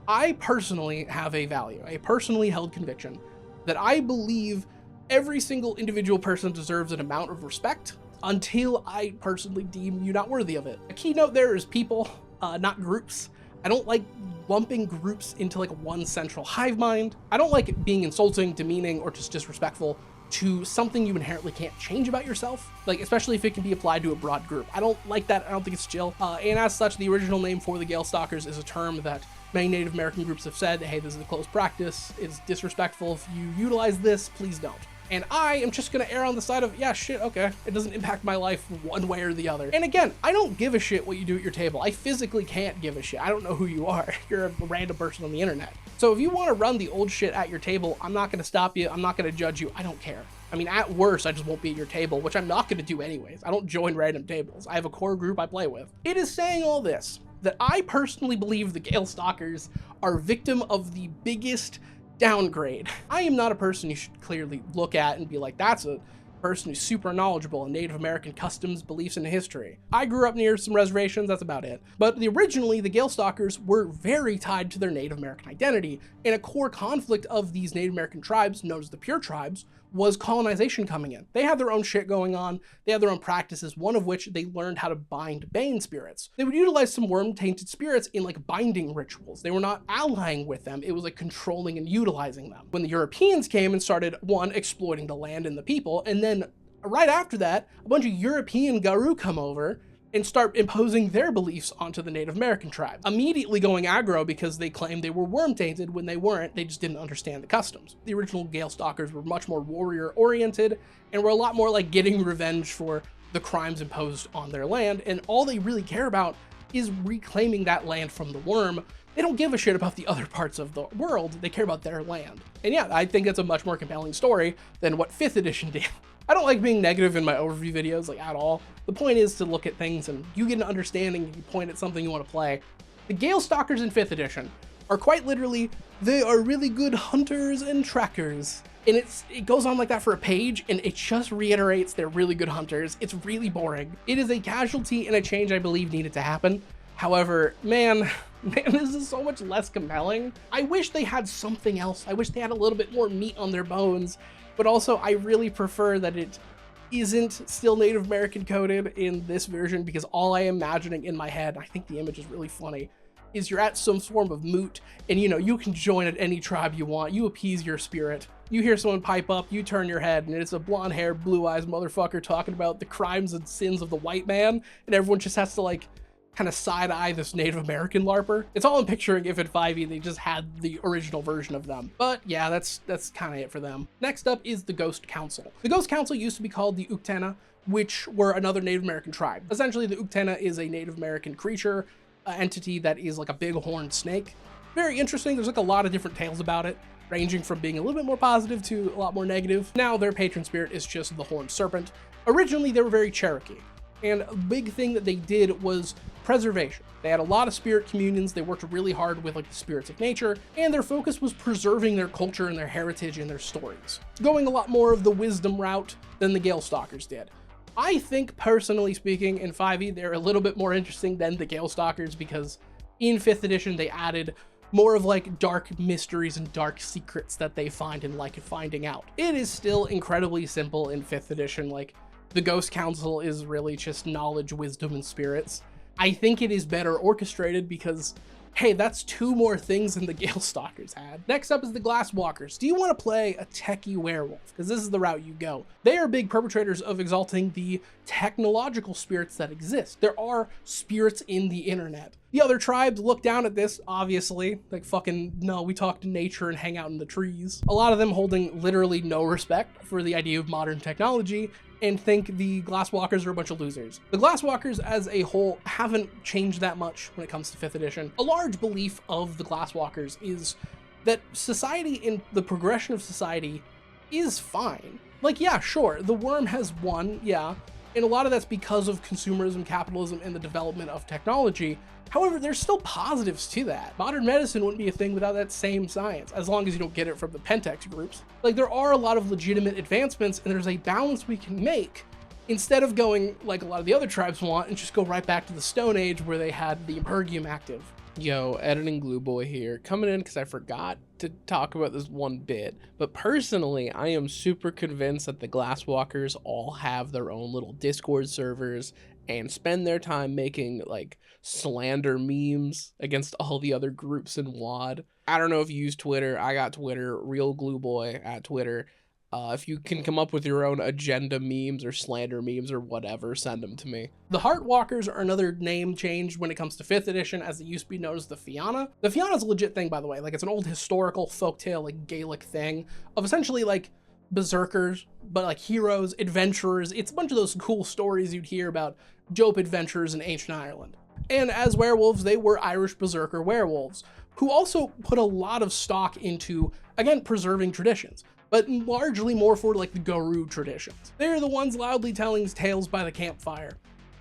I personally have a value, a personally held conviction, that I believe every single individual person deserves an amount of respect until I personally deem you not worthy of it. A keynote there is people, not groups. I don't like lumping groups into like one central hive mind. I don't like being insulting, demeaning, or just disrespectful to something you inherently can't change about yourself, like especially if it can be applied to a broad group. I don't like that. I don't think it's chill. And as such, the original name for the Gale Stalkers is a term that many Native American groups have said, hey, this is a close practice. It's disrespectful if you utilize this, please don't. And I am just gonna err on the side of, yeah, shit, okay. It doesn't impact my life one way or the other. And again, I don't give a shit what you do at your table. I physically can't give a shit. I don't know who you are. You're a random person on the internet. So if you wanna run the old shit at your table, I'm not gonna stop you. I'm not gonna judge you. I don't care. I mean, at worst, I just won't be at your table, which I'm not gonna do anyways. I don't join random tables. I have a core group I play with. It is saying all this, that I personally believe the Gale Stalkers are victim of the biggest downgrade. I am not a person you should clearly look at and be like, that's a person who's super knowledgeable in Native American customs, beliefs, and history. I grew up near some reservations, that's about it. But originally, the Gale Stalkers were very tied to their Native American identity, and a core conflict of these Native American tribes, known as the Pure Tribes, was colonization coming in. They had their own shit going on, they had their own practices, one of which they learned how to bind Bane spirits. They would utilize some worm-tainted spirits in like binding rituals. They were not allying with them, it was like controlling and utilizing them. When the Europeans came and started, one, exploiting the land and the people, and then right after that, a bunch of European Garou come over and start imposing their beliefs onto the Native American tribe, immediately going aggro because they claimed they were worm-tainted when they weren't. They just didn't understand the customs. The original Gale Stalkers were much more warrior-oriented and were a lot more like getting revenge for the crimes imposed on their land, and all they really care about is reclaiming that land from the Wyrm. They don't give a shit about the other parts of the world, they care about their land. And yeah, I think it's a much more compelling story than what 5th edition did. I don't like being negative in my overview videos, like at all. The point is to look at things and you get an understanding, you point at something you want to play. The Gale Stalkers in 5th edition are quite literally, they are really good hunters and trackers. And it goes on like that for a page, and it just reiterates they're really good hunters. It's really boring. It is a casualty and a change I believe needed to happen. However, man, this is so much less compelling. I wish they had something else. I wish they had a little bit more meat on their bones. But also, I really prefer that it isn't still Native American coded in this version, because all I am imagining in my head, I think the image is really funny, is you're at some form of moot, and you know, you can join at any tribe you want, you appease your spirit, you hear someone pipe up, you turn your head, and it's a blonde-haired, blue-eyes motherfucker talking about the crimes and sins of the white man, and everyone just has to like kind of side-eye this Native American LARPer. It's all I'm picturing if at 5e they just had the original version of them. But yeah, that's kind of it for them. Next up is the Ghost Council. The Ghost Council used to be called the Uktena, which were another Native American tribe. Essentially, the Uktena is a Native American creature, entity that is like a big horned snake. Very interesting. There's like a lot of different tales about it, ranging from being a little bit more positive to a lot more negative. Now their patron spirit is just the horned serpent. Originally, they were very Cherokee. And a big thing that they did was preservation. They had a lot of spirit communions, they worked really hard with like the spirits of nature, and their focus was preserving their culture and their heritage and their stories, going a lot more of the wisdom route than the Gale Stalkers did. I think, personally speaking, in 5e, they're a little bit more interesting than the Gale Stalkers, because in 5th edition, they added more of like dark mysteries and dark secrets that they find and like finding out. It is still incredibly simple in 5th edition, like the Ghost Council is really just knowledge, wisdom, and spirits. I think it is better orchestrated because, hey, that's 2 more things than the Gale Stalkers had. Next up is the Glasswalkers. Do you want to play a techie werewolf? Because this is the route you go. They are big perpetrators of exalting the technological spirits that exist. There are spirits in the internet. The other tribes look down at this, obviously, like fucking, no, we talk to nature and hang out in the trees. A lot of them holding literally no respect for the idea of modern technology and think the Glasswalkers are a bunch of losers. The Glasswalkers as a whole haven't changed that much when it comes to 5th edition. A large belief of the Glasswalkers is that society and the progression of society is fine. Like, yeah, sure, the Wyrm has won, yeah, and a lot of that's because of consumerism, capitalism, and the development of technology. However, there's still positives to that. Modern medicine wouldn't be a thing without that same science, as long as you don't get it from the Pentex groups. Like, there are a lot of legitimate advancements, and there's a balance we can make instead of going like a lot of the other tribes want and just go right back to the Stone Age where they had the Impergium active. Yo, editing Glue Boy here, coming in because I forgot to talk about this one bit, but personally, I am super convinced that the Glasswalkers all have their own little Discord servers and spend their time making like slander memes against all the other groups in WoD. I don't know if you use Twitter. I got Twitter, Real Glue Boy at Twitter. If you can come up with your own agenda memes or slander memes or whatever, send them to me. The Heartwalkers are another name change when it comes to 5th edition, as it used to be known as the Fianna. The Fianna's a legit thing, by the way. Like, it's an old historical folktale, like Gaelic thing of essentially like berserkers, but like heroes, adventurers. It's a bunch of those cool stories you'd hear about dope adventurers in ancient Ireland. And as werewolves, they were Irish berserker werewolves, who also put a lot of stock into, again, preserving traditions, but largely more for like the Garou traditions. They're the ones loudly telling tales by the campfire.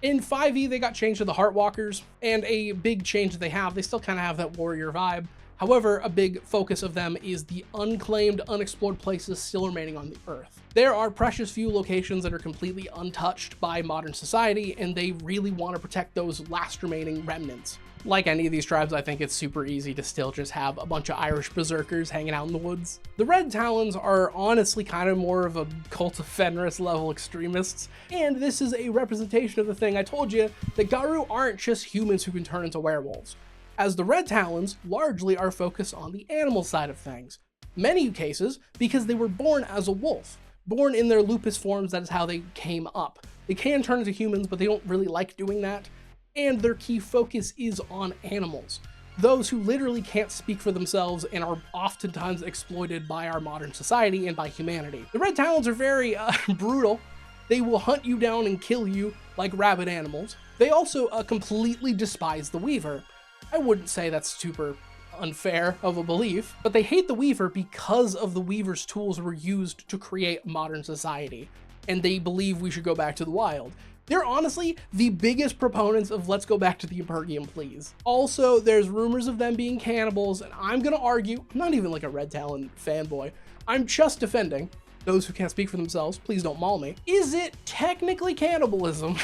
In 5e, they got changed to the Heartwalkers, and a big change that they still kind of have that warrior vibe. However, a big focus of them is the unclaimed, unexplored places still remaining on the Earth. There are precious few locations that are completely untouched by modern society, and they really want to protect those last remaining remnants. Like any of these tribes, I think it's super easy to still just have a bunch of Irish berserkers hanging out in the woods. The Red Talons are honestly kind of more of a Cult of Fenris level extremists, and this is a representation of the thing I told you, that Garou aren't just humans who can turn into werewolves, as the Red Talons largely are focused on the animal side of things. Many cases because they were born as a wolf. Born in their lupus forms, that is how they came up. They can turn into humans, but they don't really like doing that. And their key focus is on animals. Those who literally can't speak for themselves and are oftentimes exploited by our modern society and by humanity. The Red Talons are very brutal. They will hunt you down and kill you like rabid animals. They also completely despise the Weaver. I wouldn't say that's super unfair of a belief, but they hate the Weaver because of the Weaver's tools were used to create modern society, and they believe we should go back to the wild. They're honestly the biggest proponents of let's go back to the Impergium, please. Also, there's rumors of them being cannibals, and I'm gonna argue, I'm not even like a Red Talon fanboy, I'm just defending those who can't speak for themselves, please don't maul me. Is it technically cannibalism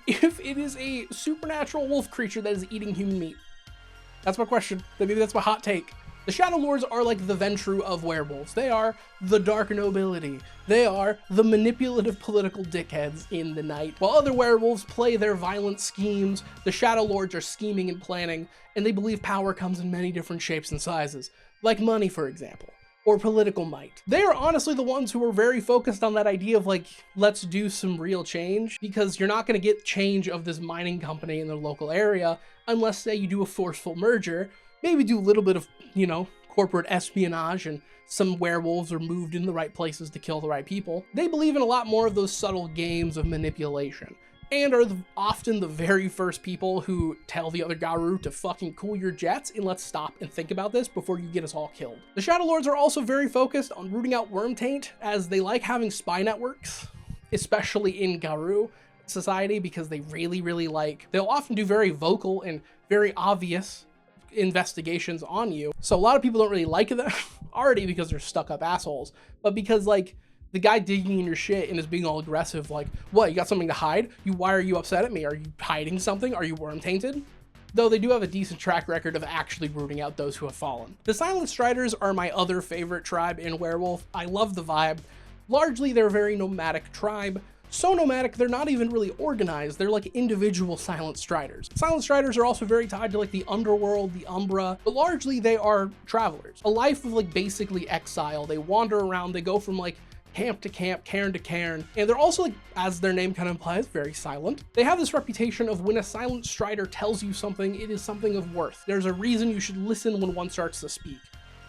if it is a supernatural wolf creature that is eating human meat? That's my question. Maybe that's my hot take. The Shadow Lords are like the Ventrue of werewolves. They are the dark nobility. They are the manipulative political dickheads in the night. While other werewolves play their violent schemes, the Shadow Lords are scheming and planning, and they believe power comes in many different shapes and sizes, like money, for example, or political might. They are honestly the ones who are very focused on that idea of like, let's do some real change, because you're not gonna get change of this mining company in the local area unless, say, you do a forceful merger, maybe do a little bit of, you know, corporate espionage, and some werewolves are moved in the right places to kill the right people. They believe in a lot more of those subtle games of manipulation, and are often the very first people who tell the other Garou to fucking cool your jets and let's stop and think about this before you get us all killed. The Shadow Lords are also very focused on rooting out worm taint, as they like having spy networks, especially in Garou society, because they really like, they'll often do very vocal and very obvious investigations on you. So a lot of people don't really like them already because they're stuck up assholes, but because like the guy digging in your shit and is being all aggressive, like, what, you got something to hide? Why are you upset at me? Are you hiding something? Are you worm tainted? Though they do have a decent track record of actually rooting out those who have fallen. The Silent Striders are my other favorite tribe in Werewolf. I love the vibe. Largely, they're a very nomadic tribe. So nomadic, they're not even really organized. They're like individual Silent Striders. Silent Striders are also very tied to like the underworld, the Umbra, but largely they are travelers. A life of like basically exile. They wander around, they go from like camp to camp, cairn to cairn, and they're also, like, as their name kind of implies, very silent. They have this reputation of when a Silent Strider tells you something, it is something of worth. There's a reason you should listen when one starts to speak.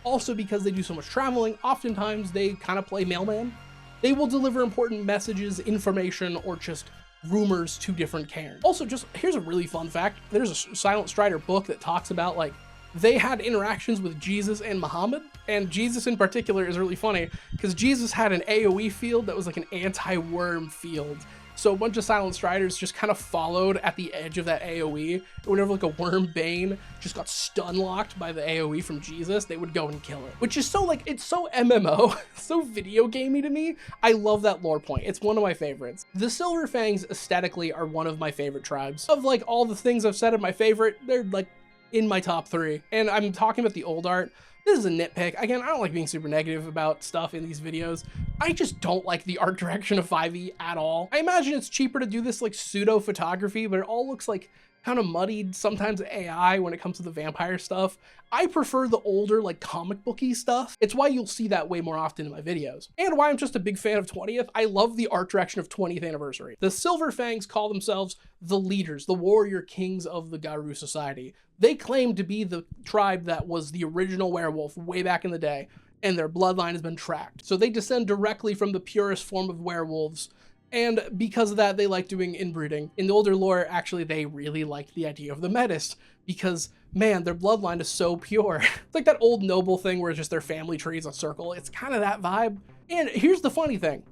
Also, because they do so much traveling, oftentimes they kind of play mailman. They will deliver important messages, information, or just rumors to different cairns. Also, just here's a really fun fact. There's a Silent Strider book that talks about, like, they had interactions with Jesus and Muhammad, and Jesus in particular is really funny because Jesus had an AoE field that was like an anti-worm field. So a bunch of Silent Striders just kind of followed at the edge of that AoE. And whenever like a worm bane just got stun locked by the AoE from Jesus, they would go and kill it. Which is so like, it's so MMO, so video gamey to me. I love that lore point. It's one of my favorites. The Silver Fangs aesthetically are one of my favorite tribes. Of like all the things I've said are my favorite, they're like in my top 3. And I'm talking about the old art. This is a nitpick. Again, I don't like being super negative about stuff in these videos. I just don't like the art direction of 5e at all. I imagine it's cheaper to do this like pseudo photography, but it all looks like kind of muddied, sometimes AI when it comes to the vampire stuff. I prefer the older, like, comic booky stuff. It's why you'll see that way more often in my videos. And why I'm just a big fan of 20th. I love the art direction of 20th Anniversary. The Silver Fangs call themselves the leaders, the warrior kings of the Garou society. They claim to be the tribe that was the original werewolf way back in the day, and their bloodline has been tracked. So they descend directly from the purest form of werewolves, and because of that, they like doing inbreeding. In the older lore, actually, they really liked the idea of the Metis, because, man, their bloodline is so pure. It's like that old noble thing where it's just their family tree is a circle. It's kind of that vibe. And here's the funny thing.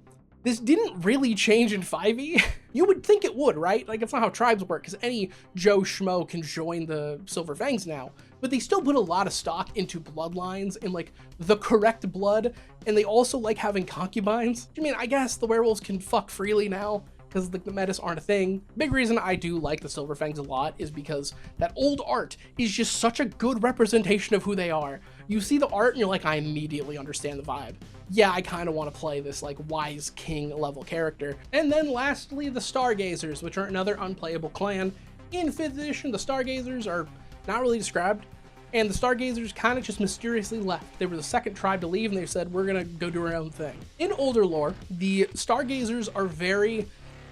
This didn't really change in 5e. You would think it would, right? Like, it's not how tribes work, because any Joe Schmo can join the Silver Fangs now. But they still put a lot of stock into bloodlines and, like, the correct blood, and they also like having concubines. I mean, I guess the werewolves can fuck freely now, because like, the Metis aren't a thing. Big reason I do like the Silver Fangs a lot is because that old art is just such a good representation of who they are. You see the art and you're like, I immediately understand the vibe. Yeah, I kind of want to play this like wise king level character. And then lastly, the Stargazers, which are another unplayable clan. In 5th edition, the Stargazers are not really described, and the Stargazers kind of just mysteriously left. They were the second tribe to leave, and they said, we're gonna go do our own thing. In older lore, the Stargazers are very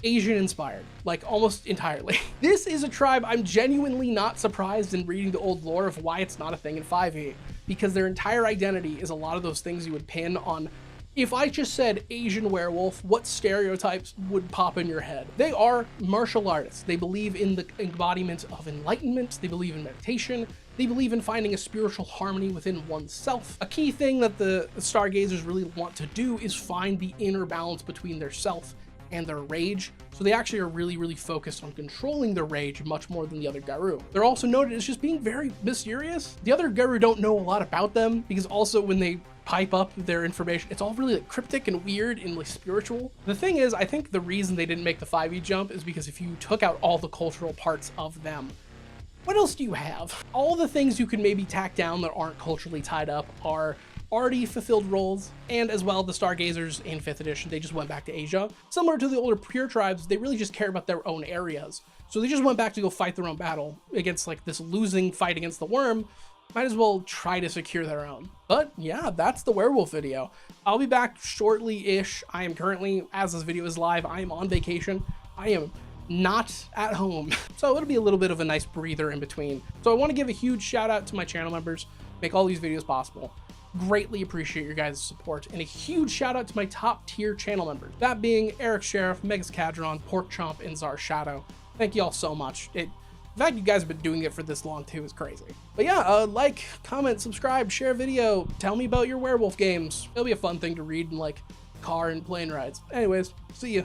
Asian inspired, like almost entirely. This is a tribe I'm genuinely not surprised in reading the old lore of why it's not a thing in 5e, because their entire identity is a lot of those things you would pin on. If I just said Asian werewolf, what stereotypes would pop in your head? They are martial artists. They believe in the embodiment of enlightenment. They believe in meditation. They believe in finding a spiritual harmony within oneself. A key thing that the Stargazers really want to do is find the inner balance between their self and their rage. So they actually are really, really focused on controlling their rage much more than the other Garou. They're also noted as just being very mysterious. The other Garou don't know a lot about them, because also when they pipe up their information, it's all really like cryptic and weird and like spiritual. The thing is, I think the reason they didn't make the 5e jump is because if you took out all the cultural parts of them, what else do you have? All the things you can maybe tack down that aren't culturally tied up are already fulfilled roles, and as well, the Stargazers in 5th edition, they just went back to Asia. Similar to the older pure tribes, they really just care about their own areas. So they just went back to go fight their own battle against like this losing fight against the Wyrm. Might as well try to secure their own. But yeah, that's the werewolf video. I'll be back shortly-ish. I am currently, as this video is live, I am on vacation. I am not at home. So it'll be a little bit of a nice breather in between. So I want to give a huge shout out to my channel members, make all these videos possible. Greatly appreciate your guys' support, and a huge shout out to my top tier channel members, that being Eric Sheriff, Megas Cadron, Pork Chomp, and Czar Shadow. Thank you all so much. The fact you guys have been doing it for this long too is crazy. But yeah, like, comment, subscribe, share video, tell me about your werewolf games. It'll be a fun thing to read in like car and plane rides. Anyways, see ya.